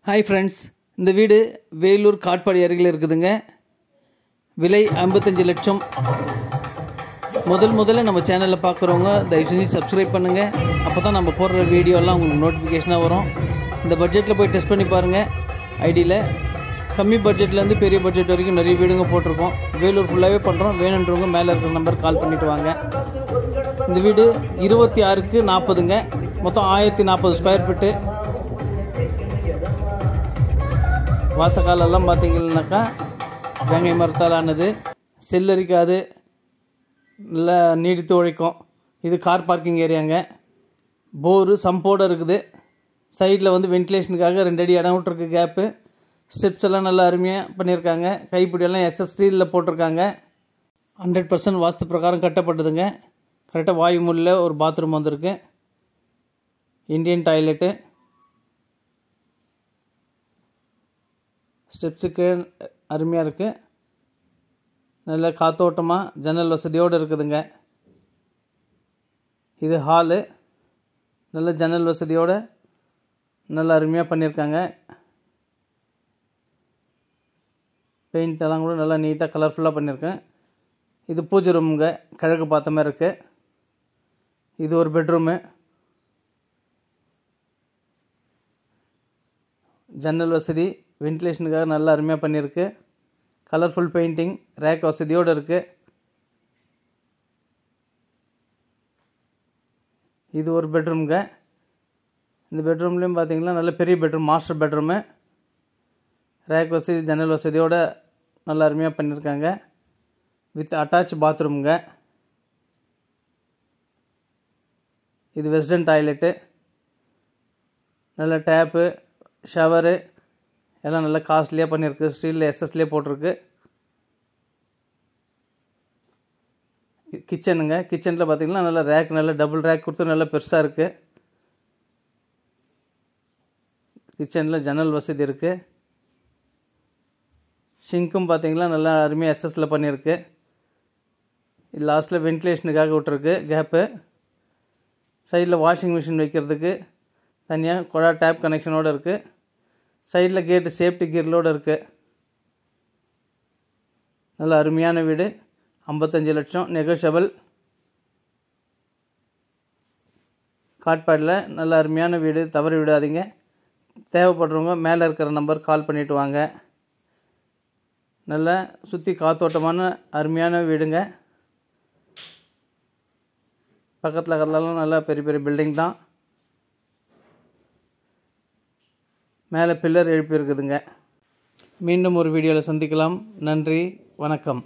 Hi friends, இந்த வீடு வேலூர் காட்பாடி அருகில் இருக்குதுங்க. விலை 55 லட்சம். முதல்ல நம்ம சேனலில் பார்க்குறவங்க தயவு செஞ்சு சப்ஸ்கிரைப் பண்ணுங்கள். அப்போ தான் நம்ம போடுற வீடியோலாம் உங்களுக்கு நோட்டிஃபிகேஷனாக வரும். இந்த பட்ஜெட்டில் போய் டெஸ்ட் பண்ணி பாருங்கள். ஐடியில் கம்மி பட்ஜெட்லேருந்து பெரிய பட்ஜெட் வரைக்கும் நிறைய வீடுங்க போட்டிருக்கோம். வேலூர் ஃபுல்லாகவே பண்ணுறோம். வேணுன்றவங்க மேலே இருக்கிற நம்பர் கால் பண்ணிவிட்டு வாங்க. இந்த வீடு 26க்கு 40ங்க. மொத்தம் 1040 ஸ்கொயர் ஃபீட்டு. வாசக்காலெல்லாம் பார்த்தீங்கன்னாக்கா வேங்கை மரத்தால் ஆனது. செல்லரிக்காது, நல்லா நீடித்து உழைக்கும். இது கார் பார்க்கிங் ஏரியாங்க. போரு சம்போடு இருக்குது. சைடில் வந்து வென்டிலேஷனுக்காக 2 அடி இடம் விட்டுருக்கு கேப்பு. ஸ்டெப்ஸ் எல்லாம் நல்லா அருமையாக பண்ணியிருக்காங்க. கைப்பிடியெல்லாம் எஸ்எஸ்டியில் போட்டிருக்காங்க. 100% வாஸ்து பிரகாரம் கட்டப்பட்டதுங்க. கரெக்டாக வாயு முல்ல ஒரு பாத்ரூம் வந்திருக்கு. Indian toilet. ஸ்டெப்ஸுக்கு அருமையாக இருக்குது. நல்ல காத்தோட்டமாக ஜன்னல் வசதியோடு இருக்குதுங்க. இது ஹாலு. நல்ல ஜன்னல் வசதியோடு நல்ல அருமையாக பண்ணியிருக்காங்க. பெயிண்ட் எல்லாம் கூட நல்லா நீட்டாக கலர்ஃபுல்லாக பண்ணியிருக்கேன். இது பூஜை ரூமுங்க. கிழக்கு பார்த்த மாதிரி இருக்குது. இது ஒரு பெட்ரூமு. ஜன்னல் வசதி, வென்டிலேஷனுக்காக நல்லா அருமையாக பண்ணியிருக்கு. கலர்ஃபுல் பெயிண்டிங், ரேக் வசதியோடு இருக்குது. இது ஒரு பெட்ரூம்ங்க. இந்த பெட்ரூம்லேயும் பார்த்தீங்கன்னா நல்ல பெரிய பெட்ரூம், மாஸ்டர் பெட்ரூமு. ரேக் வசதி, ஜன்னல் வசதியோடு நல்லா அருமையாக பண்ணியிருக்காங்க. வித் அட்டாச் பாத்ரூம்ங்க. இது வெஸ்டர்ன் டாய்லெட்டு. நல்ல டேப்பு, ஷவரு எல்லாம் நல்லா காஸ்ட்லியாக பண்ணியிருக்கு. ஸ்டீலில் எஸ்எஸ்லேயே போட்டிருக்கு. கிச்சனுங்க. கிச்சனில் பார்த்திங்கன்னா நல்லா ரேக், நல்லா டபுள் ரேக் கொடுத்து நல்லா பெருசாக இருக்குது. கிச்சனில் ஜன்னல் வசதி இருக்குது. ஷிங்க்கும் பார்த்திங்கன்னா நல்லா அருமையாக எஸ்எஸ்ல பண்ணியிருக்கு. இது லாஸ்ட்டில் வென்டிலேஷனுக்காக விட்டுருக்கு கேப்பு. சைடில் வாஷிங் மிஷின் வைக்கிறதுக்கு தனியாக குழா டேப் கனெக்ஷனோடு இருக்குது. சைடில் கேட்டு சேஃப்டி கீரலோடு இருக்குது. நல்ல அருமையான வீடு. 55 லட்சம் நெகோஷியபிள். காட்பாடியில் நல்ல அருமையான வீடு. தவறி விடாதீங்க. தேவைப்படுறவங்க மேலே இருக்கிற நம்பர் கால் பண்ணிவிட்டு வாங்க. நல்லா சுற்றி காத்தோட்டமான அருமையான வீடுங்க. பக்கத்தில் இருக்கிறதெல்லாம் நல்லா பெரிய பெரிய பில்டிங் தான். மேலே பில்லர் எழுப்பி இருக்குதுங்க. மீண்டும் ஒரு வீடியோவில் சந்திக்கலாம். நன்றி, வணக்கம்.